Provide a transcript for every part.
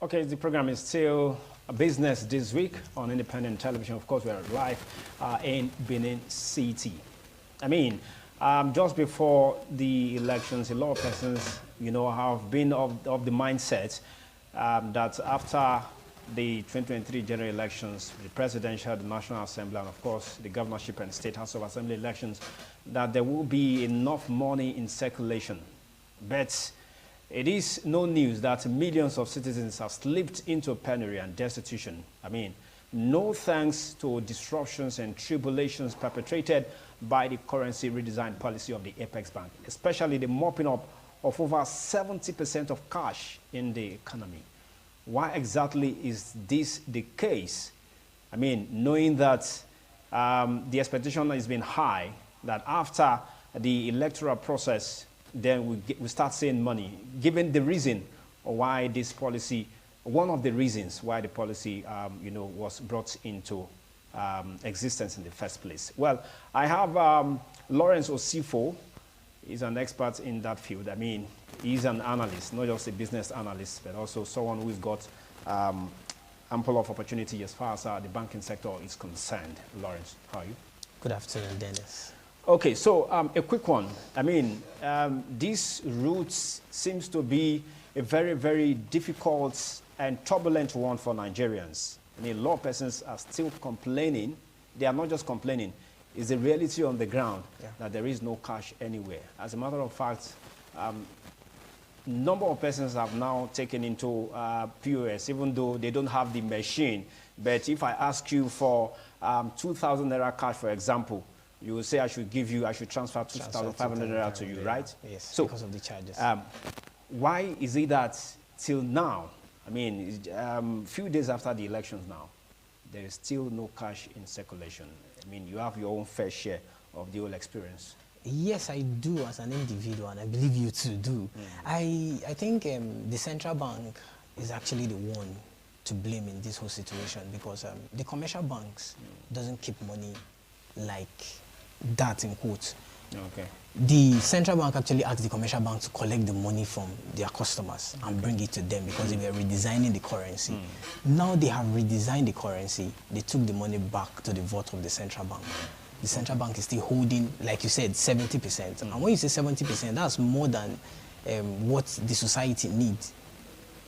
Okay, the program is still business this week on independent television. Of course, we are live in Benin City. I mean, just before the elections, a lot of persons, have been of the mindset that after the 2023 general elections, the presidential, the National Assembly, and of course the governorship and State House of Assembly elections, that there will be enough money in circulation. But it is no news that millions of citizens have slipped into penury and destitution. I mean, no thanks to disruptions and tribulations perpetrated by the currency redesign policy of the Apex Bank, especially the mopping up of over 70% of cash in the economy. Why exactly is this the case? I mean, knowing that the expectation has been high, that after the electoral process, then we start seeing money, given the reason why this policy, one of the reasons why the policy, was brought into existence in the first place. Well, I have Lawrence Osifo. He's an expert in that field. I mean, he's an analyst, not just a business analyst, but also someone who's got ample of opportunity as far as the banking sector is concerned. Lawrence, how are you? Good afternoon, Dennis. Okay, so a quick one. I mean, this route seems to be a very, very difficult and turbulent one for Nigerians. I mean, a lot of persons are still complaining. They are not just complaining. It's a reality on the ground that there is no cash anywhere. As a matter of fact, number of persons have now taken into POS, even though they don't have the machine. But if I ask you for 2,000 Naira cash, for example, you will say I should transfer 2,500 Naira to you, right? Yes, so, because of the charges. Why is it that till now, I mean, few days after the elections now, there is still no cash in circulation? I mean, you have your own fair share of the whole experience. Yes, I do as an individual, and I believe you too do. I think the central bank is actually the one to blame in this whole situation, because the commercial banks doesn't keep money like that, in quotes. Okay. The central bank actually asked the commercial bank to collect the money from their customers and bring it to them, because they were redesigning the currency. Now they have redesigned the currency. They took the money back to the vault of the central bank. The central bank is still holding, like you said, 70%. And when you say 70%, that's more than what the society needs.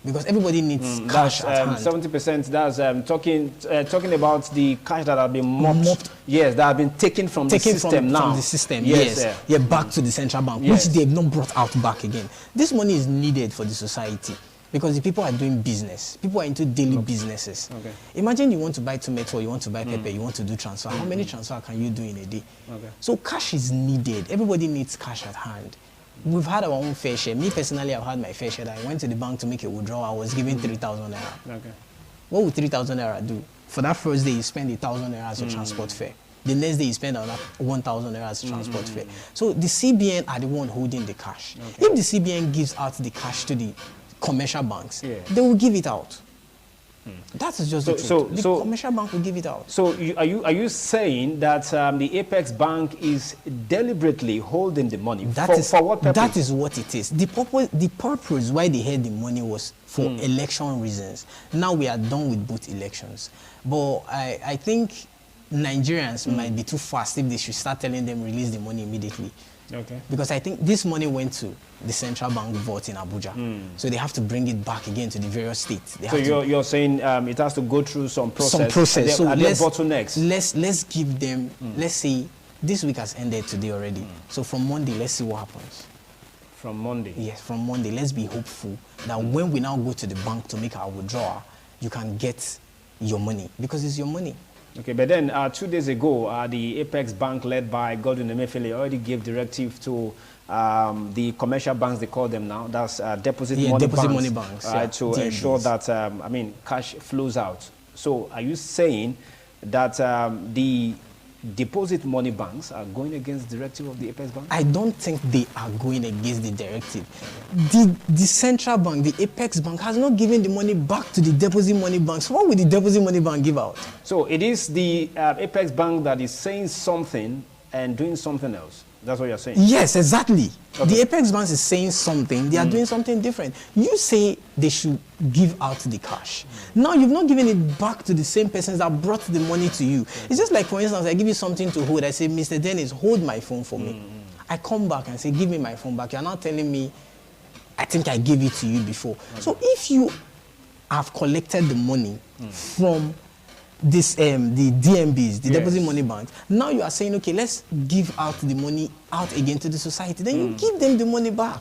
Because everybody needs cash at hand. 70%, that's talking about the cash that have been mopped. Yes, that have been taken from the system now. From the system, yes. Yeah, back to the central bank, which they have not brought out back again. This money is needed for the society, because the people are doing business. People are into daily businesses. Okay. Imagine you want to buy tomato, you want to buy pepper, you want to do transfer. How many transfer can you do in a day? Okay. So cash is needed. Everybody needs cash at hand. We've had our own fair share. Me personally, I've had my fair share. I went to the bank to make a withdrawal. I was given 3,000 Naira. Okay. What would 3,000 Naira do? For that first day, you spend 1,000 Naira as a transport fare. The next day, you spend another 1,000 Naira as a transport fare. So the CBN are the one holding the cash. Okay. If the CBN gives out the cash to the commercial banks, they will give it out. That is just the truth. The commercial bank will give it out. So are you saying that the Apex Bank is deliberately holding the money? For what purpose? That is what it is. The purpose why they held the money was for election reasons. Now we are done with both elections. But I think Nigerians might be too fast if they should start telling them release the money immediately. Okay. Because I think this money went to the central bank vault in Abuja. So they have to bring it back again to the various states. So you're saying it has to go through some process. Some process. Are there bottlenecks? Let's give them, let's say this week has ended today already. So from Monday, let's see what happens. From Monday? Yes, from Monday. Let's be hopeful that when we now go to the bank to make our withdrawal, you can get your money, because it's your money. Okay, but then 2 days ago, the Apex Bank, led by Godwin Emefiele, already gave directive to the commercial banks, they call them now, that's deposit money banks, to ensure that, cash flows out. So are you saying that the deposit money banks are going against the directive of the Apex Bank? I don't think they are going against the directive. The central bank, the Apex Bank, has not given the money back to the deposit money banks. What will the deposit money bank give out? So it is the Apex Bank that is saying something and doing something else. That's what you're saying? Yes, exactly. Okay. The apex banks is saying something. They are doing something different. You say they should give out the cash. Now you've not given it back to the same persons that brought the money to you. It's just like, for instance, I give you something to hold. I say, Mr. Dennis, hold my phone for me. I come back and say, give me my phone back. You're not telling me, I think I gave it to you before. So if you have collected the money from this the DMBs, the deposit money banks, now you are saying, okay, let's give out the money out again to the society. Then you give them the money back.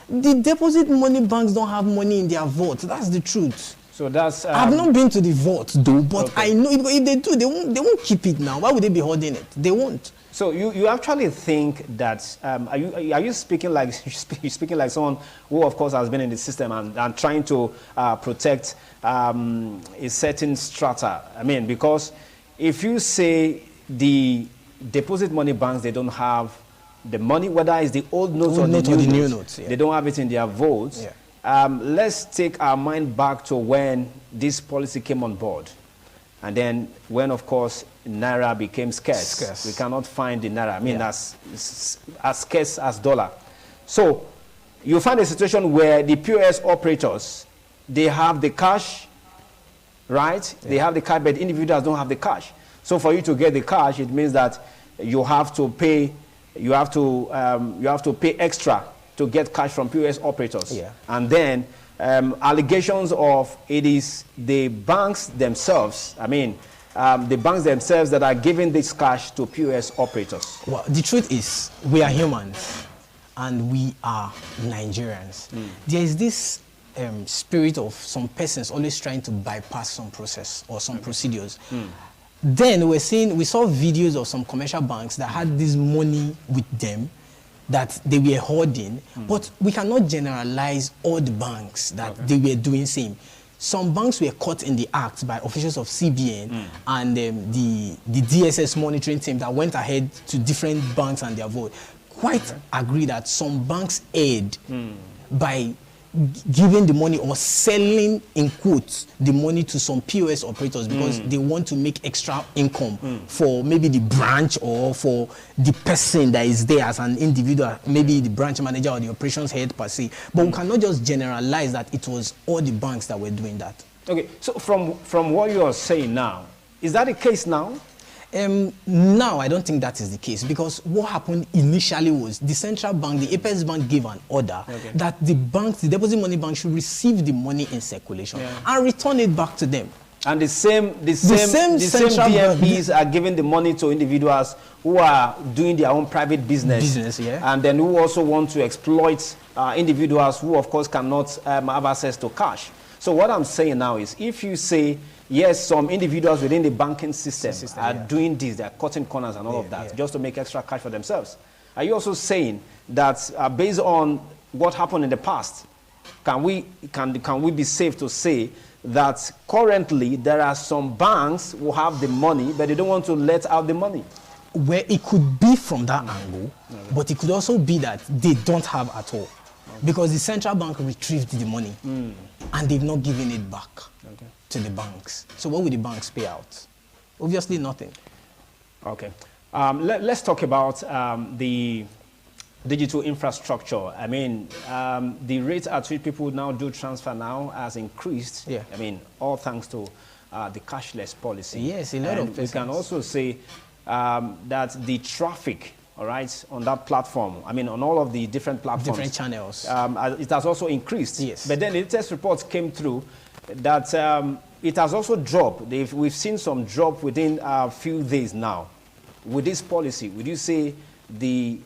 The deposit money banks don't have money in their vault. That's the truth. So that's I've not been to the vault though, but I know if they do, they won't keep it now. Why would they be holding it? They won't. So you actually think that are you speaking like you're speaking like someone who of course has been in the system and trying to protect a certain strata? I mean, because if you say the deposit money banks, they don't have the money, whether it's the old notes or the new notes, they don't have it in their votes. Let's take our mind back to when this policy came on board. And then when, of course, Naira became scarce. We cannot find the Naira. I mean, as scarce as dollar. So you find a situation where the POS operators, they have the cash, right? They have the cash, but individuals don't have the cash. So for you to get the cash, it means that you have to pay, you have to pay extra to get cash from POS operators. And then allegations of it is the banks themselves, I mean, the banks themselves that are giving this cash to POS operators. Well, the truth is, we are humans and we are Nigerians. There is this spirit of some persons always trying to bypass some process or some procedures. Then we saw videos of some commercial banks that had this money with them that they were hoarding, but we cannot generalize all the banks that they were doing same. Some banks were caught in the act by officials of CBN and the DSS monitoring team that went ahead to different banks and their vote. Quite agree that some banks aid by giving the money or selling, in quotes, the money to some POS operators because they want to make extra income for maybe the branch or for the person that is there as an individual, maybe the branch manager or the operations head per se. But we cannot just generalize that it was all the banks that were doing that. Okay, so from what you are saying now, is that the case now? Now, I don't think that is the case because what happened initially was the central bank, the Apex Bank gave an order that the banks, the deposit money bank should receive the money in circulation and return it back to them. And the same DMPs are giving the money to individuals who are doing their own private business and then who also want to exploit individuals who, of course, cannot have access to cash. So what I'm saying now is if you say, yes, some individuals within the banking system are doing this, they're cutting corners and all of that just to make extra cash for themselves. Are you also saying that based on what happened in the past, can we be safe to say that currently there are some banks who have the money, but they don't want to let out the money? Well, it could be from that angle, but it could also be that they don't have at all. Because the central bank retrieved the money and they've not given it back to the banks. So what will the banks pay out? Obviously nothing. Okay. Let's talk about the digital infrastructure. I mean, the rate at which people now do transfer now has increased. I mean, all thanks to the cashless policy. Yes, a lot of we can also say that the traffic, all right, on that platform, I mean, on all of the different platforms. Different channels. It has also increased. But then the latest reports came through that it has also dropped. We've seen some drop within a few days now. With this policy, would you say the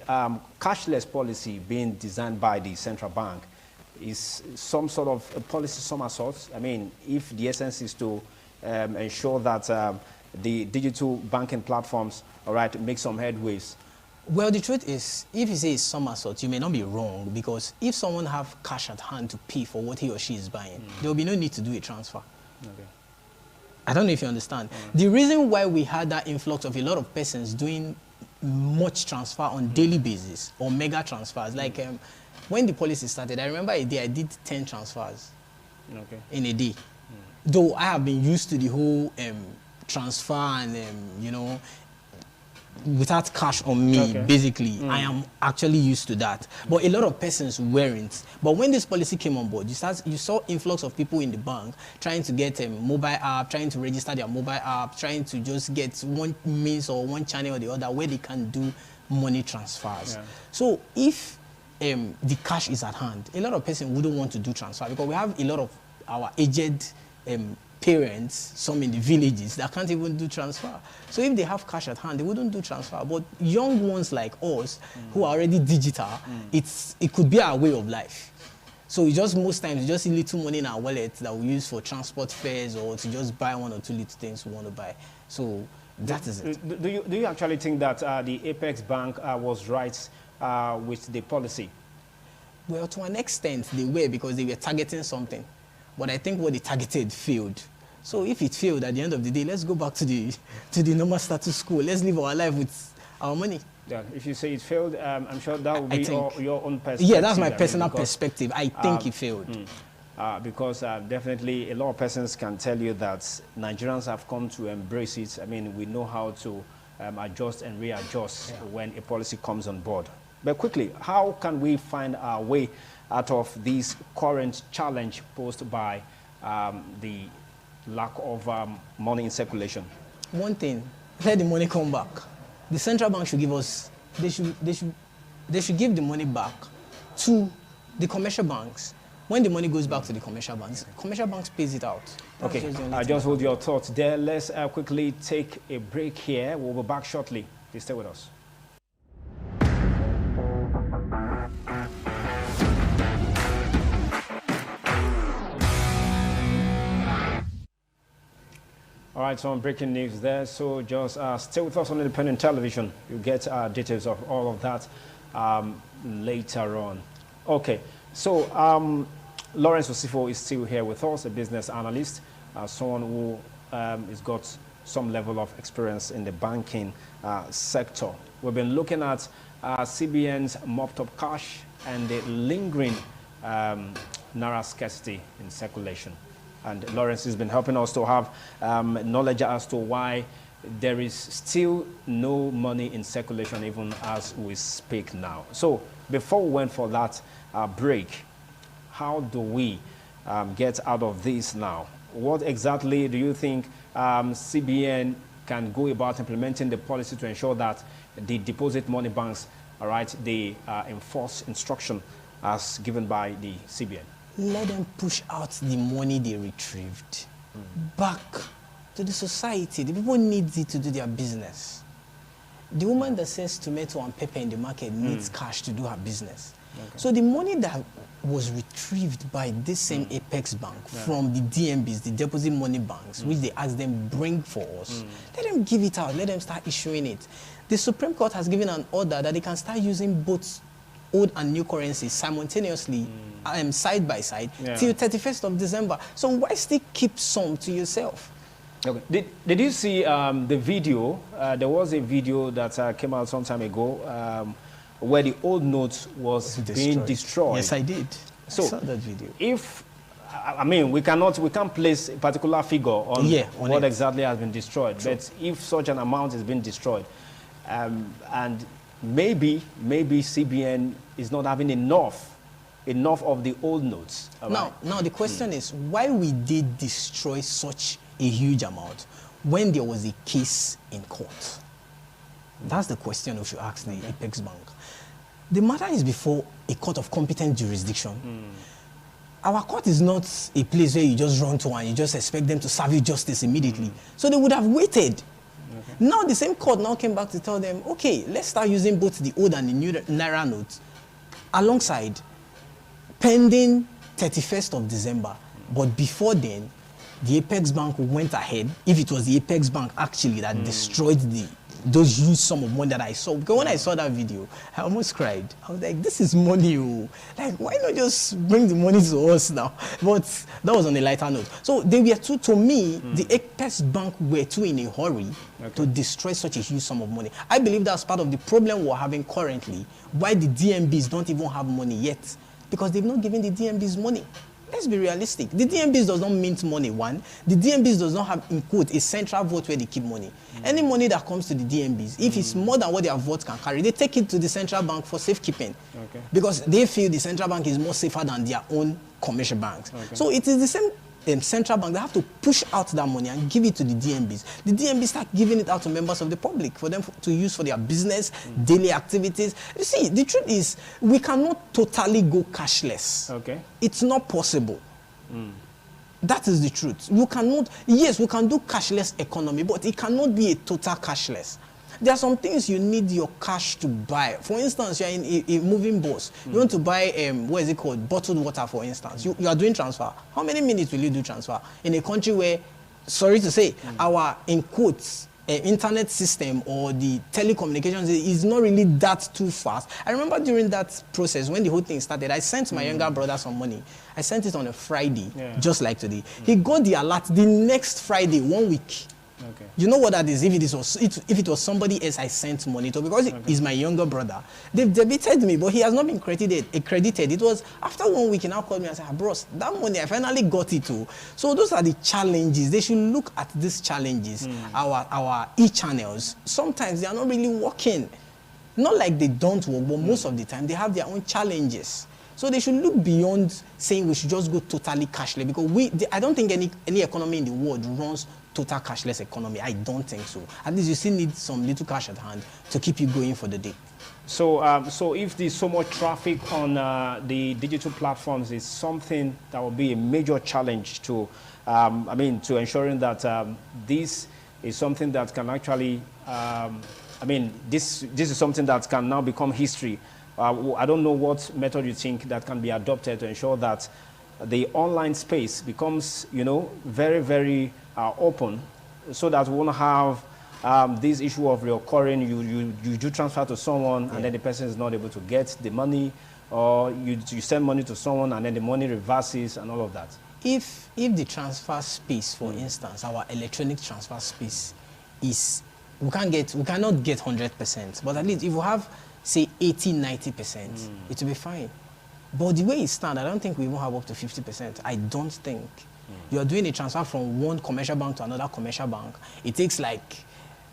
cashless policy being designed by the central bank is some sort of a policy somersault? I mean, if the essence is to ensure that the digital banking platforms, all right, make some headways. Well, the truth is, if you say it's somersault, you may not be wrong because if someone have cash at hand to pay for what he or she is buying, there will be no need to do a transfer. I don't know if you understand. The reason why we had that influx of a lot of persons doing much transfer on daily basis or mega transfers, like when the policy started, I remember a day I did 10 transfers in a day. Though I have been used to the whole transfer and, you know, without cash on me, basically. I am actually used to that. But a lot of persons weren't. But when this policy came on board, you saw influx of people in the bank trying to get a mobile app, trying to register their mobile app, trying to just get one means or one channel or the other where they can do money transfers. So if the cash is at hand, a lot of persons wouldn't want to do transfer because we have a lot of our aged parents, some in the villages, that can't even do transfer. So if they have cash at hand, they wouldn't do transfer. But young ones like us, who are already digital, it could be our way of life. So most times, we just see little money in our wallet that we use for transport fares or to just buy one or two little things we want to buy. So that is it. Do you actually think that the Apex Bank was right with the policy? Well, to an extent, they were because they were targeting something. But I think what they targeted failed. So if it failed, at the end of the day, let's go back to the normal status quo. Let's live our life with our money. Yeah, if you say it failed, I'm sure that will be your own perspective. Yeah, that's my personal perspective. I think it failed. Because definitely a lot of persons can tell you that Nigerians have come to embrace it. I mean, we know how to adjust and readjust when a policy comes on board. But quickly, how can we find our way out of this current challenge posed by the lack of money in circulation? One thing, let the money come back. The central bank should give us, they should give the money back to the commercial banks. When the money goes back to the commercial banks pays it out. Okay, just hold your thoughts there. Let's quickly take a break here. We'll be back shortly. Please stay with us. All right, so breaking news there. So just stay with us on Independent Television. You'll get details of all of that later on. Okay, so Lawrence Osifo is still here with us, a business analyst, someone who has got some level of experience in the banking sector. We've been looking at CBN's mopped up cash and the lingering Naira scarcity in circulation. And Lawrence has been helping us to have knowledge as to why there is still no money in circulation even as we speak now. So before we went for that break, how do we get out of this now? What exactly do you think CBN can go about implementing the policy to ensure that the deposit money banks, all right, they enforce instruction as given by the CBN? Let them push out the money they retrieved back to the society. The people need it to do their business. The woman that sells tomato and pepper in the market needs cash to do her business. Okay. So the money that was retrieved by this same Apex Bank from the DMBs, the deposit money banks, which they asked them bring for us, let them give it out, let them start issuing it. The Supreme Court has given an order that they can start using both old and new currencies simultaneously, side by side, till 31st of December. So why still keep some to yourself? Okay. Did you see the video? There was a video that came out some time ago where the old note was being destroyed. Yes, I did. So I saw that video. If, I mean, we can't place a particular figure on what exactly has been destroyed. True. But if such an amount has been destroyed, and maybe CBN is not having enough of the old notes. Now the question is, why we did destroy such a huge amount when there was a case in court? That's the question we should ask the Apex Bank. The matter is before a court of competent jurisdiction. Our court is not a place where you just run to and you just expect them to serve you justice immediately. So they would have waited. Now the same court now came back to tell them, okay, let's start using both the old and the new Naira notes alongside, pending 31st of December. But before then, the Apex Bank went ahead, if it was the Apex Bank actually that destroyed those huge sum of money that I saw. Because when I saw that video, I almost cried. I was like, this is money. Like, why not just bring the money to us now? But that was on a lighter note. So they were too, to me, the Apex Bank were too in a hurry to destroy such a huge sum of money. I believe that's part of the problem we're having currently, why the DMBs don't even have money yet. Because they've not given the DMBs money. Let's be realistic. The DMBs does not mint money, one. The DMBs does not have, in quote, a central vote where they keep money. Any money that comes to the DMBs, if it's more than what their vote can carry, they take it to the central bank for safekeeping. Okay. Because they feel the central bank is more safer than their own commercial banks. Okay. So it is the same central bank. They have to push out that money and give it to the DMBs. The DMBs start giving it out to members of the public for them to use for their business, daily activities. You see, the truth is, we cannot totally go cashless. Okay. It's not possible. That is the truth. You cannot, yes, we can do cashless economy, but it cannot be a total cashless. There are some things you need your cash to buy. For instance, you're in a moving bus. You want to buy, what is it called? Bottled water, for instance. You are doing transfer. How many minutes will you do transfer? In a country where, sorry to say, our, in quotes, internet system or the telecommunications is not really that too fast. I remember during that process, when the whole thing started, I sent my younger brother some money. I sent it on a Friday, just like today. He got the alert the next Friday, 1 week. Okay. You know what that is? If it was somebody else I sent money to, because he's my younger brother, they've debited me, but he has not been credited. It was after 1 week, he now called me and said, bros, that money, I finally got it too. So those are the challenges. They should look at these challenges. Our e-channels, sometimes they are not really working. Not like they don't work, but most of the time they have their own challenges. So they should look beyond saying we should just go totally cashless, because I don't think any economy in the world runs total cashless economy. I don't think so. At least you still need some little cash at hand to keep you going for the day. So, so if there's so much traffic on the digital platforms, is something that will be a major challenge to, to ensuring that this is something that can actually, this is something that can now become history. I don't know what method you think that can be adopted to ensure that the online space becomes, very, very open, so that we won't have this issue of reoccurring. You do transfer to someone and then the person is not able to get the money, or you send money to someone and then the money reverses and all of that. If the transfer space, for instance, our electronic transfer space is, we cannot get 100%, but at least if we have, say, 80-90%, it will be fine. But the way it stands, I don't think we even have up to 50%. I don't think. You are doing a transfer from one commercial bank to another commercial bank. It takes like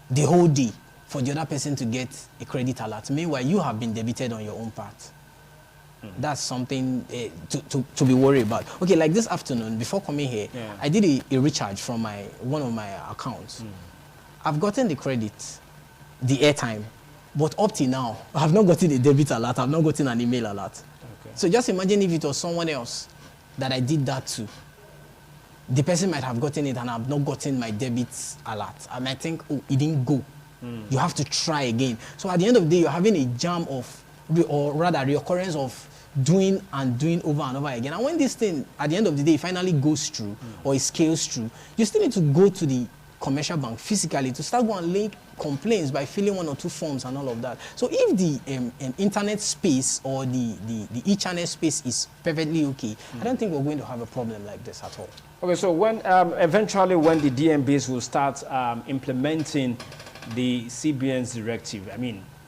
the whole day for the other person to get a credit alert. Meanwhile, you have been debited on your own part. That's something to be worried about. Okay, like this afternoon, before coming here, I did a recharge from one of my accounts. I've gotten the credit, the airtime, but up till now, I have not gotten a debit alert. I've not gotten an email alert. Okay. So just imagine if it was someone else that I did that to. The person might have gotten it and I've not gotten my debit alert. I might think, oh, it didn't go. You have to try again. So at the end of the day, you're having a jam of, or rather, reoccurrence of doing over and over again. And when this thing, at the end of the day, finally goes through or it scales through, you still need to go to the commercial bank physically to start going and lay complaints by filling 1 or 2 forms and all of that. So if the internet space or the e-channel space is perfectly okay, I don't think we're going to have a problem like this at all. Okay, so when eventually when the DMBs will start implementing the CBN's directive,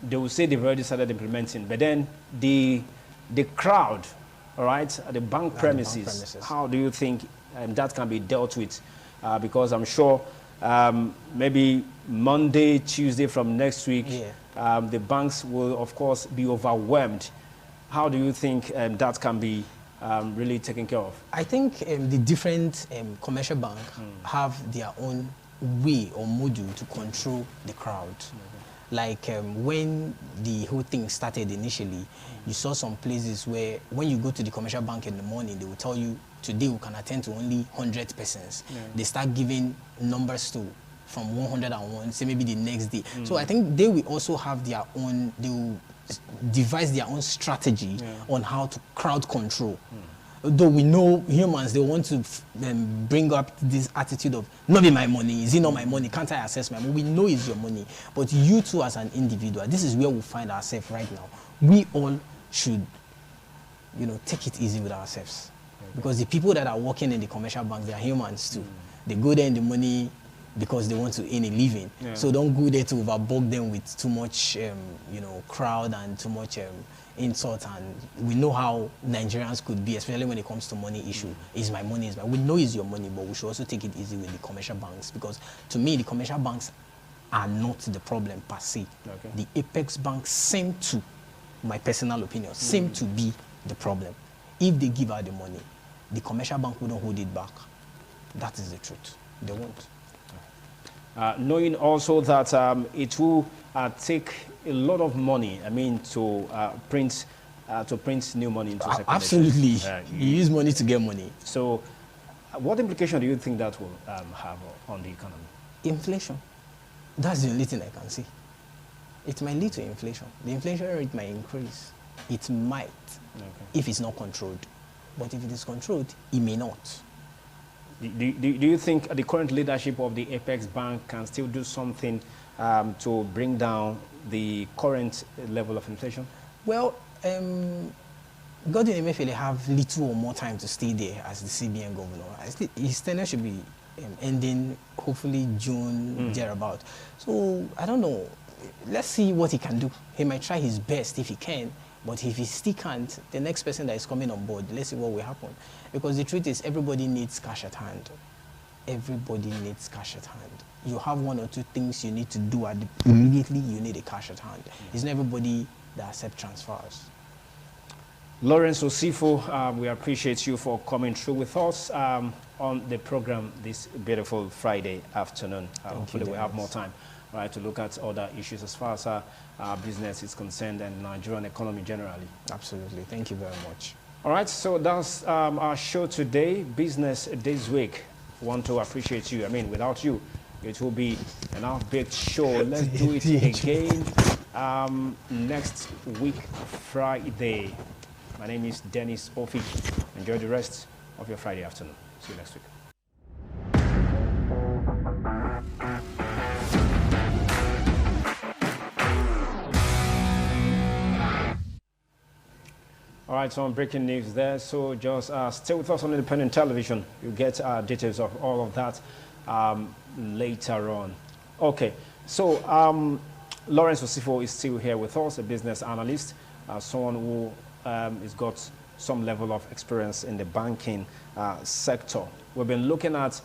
they will say they've already started implementing, but then the crowd, all right, at the bank premises, how do you think that can be dealt with? Because I'm sure maybe Monday, Tuesday from next week, the banks will, of course, be overwhelmed. How do you think that can be really taken care of? I think the different commercial banks have their own way or module to control the crowd. Like when the whole thing started initially, you saw some places where when you go to the commercial bank in the morning, they will tell you, today we can attend to only 100 persons. They start giving numbers to from 101, say maybe the next day. So I think they will also have their own, they will devise their own strategy on how to crowd control. Though we know humans, they want to bring up this attitude of, not be my money, is it not my money, can't I access my money? We know it's your money, but you too as an individual, this is where we find ourselves right now. We all should, take it easy with ourselves. Because the people that are working in the commercial banks, they are humans too. They go there in the morning, because they want to earn a living. Yeah. So don't go there to overbug them with too much, you know, crowd and too much insult. And we know how Nigerians could be, especially when it comes to money issue. Is my money, is my... We know it's your money, but we should also take it easy with the commercial banks, because to me, the commercial banks are not the problem per se. Okay. The Apex banks seem to, my personal opinion, seem to be the problem. If they give out the money, the commercial bank wouldn't hold it back. That is the truth. They won't. Knowing also that it will take a lot of money, I mean, to print new money into circulation. Absolutely. You use money to get money. So what implication do you think that will have on the economy? Inflation. That's the only thing I can see. It might lead to inflation. The inflation rate might increase. It might, if it's not controlled. But if it is controlled, it may not. Do you think the current leadership of the Apex Bank can still do something to bring down the current level of inflation? Well, Godwin Emefiele have little or more time to stay there as the CBN governor. His tenure should be ending hopefully June, thereabout. So I don't know. Let's see what he can do. He might try his best if he can. But if he still can't, the next person that is coming on board, let's see what will happen. Because the truth is, everybody needs cash at hand. Everybody needs cash at hand. You have one or two things you need to do immediately, you need a cash at hand. It's not everybody that accepts transfers. Lawrence Osifo, we appreciate you for coming through with us on the program this beautiful Friday afternoon. Hopefully we'll have more time, right, to look at other issues as far as our business is concerned and Nigerian economy generally. Absolutely. Thank you very much. All right, so that's our show today, Business This Week. Want to appreciate you. I mean, without you, it will be an half-baked show. Let's do it again next week, Friday. My name is Dennis Ofi. Enjoy the rest of your Friday afternoon. See you next week. All right, so breaking news there. So just stay with us on Independent Television. You'll get details of all of that later on. Okay, so Lawrence Osifo is still here with us, a business analyst, someone who has got some level of experience in the banking sector. We've been looking at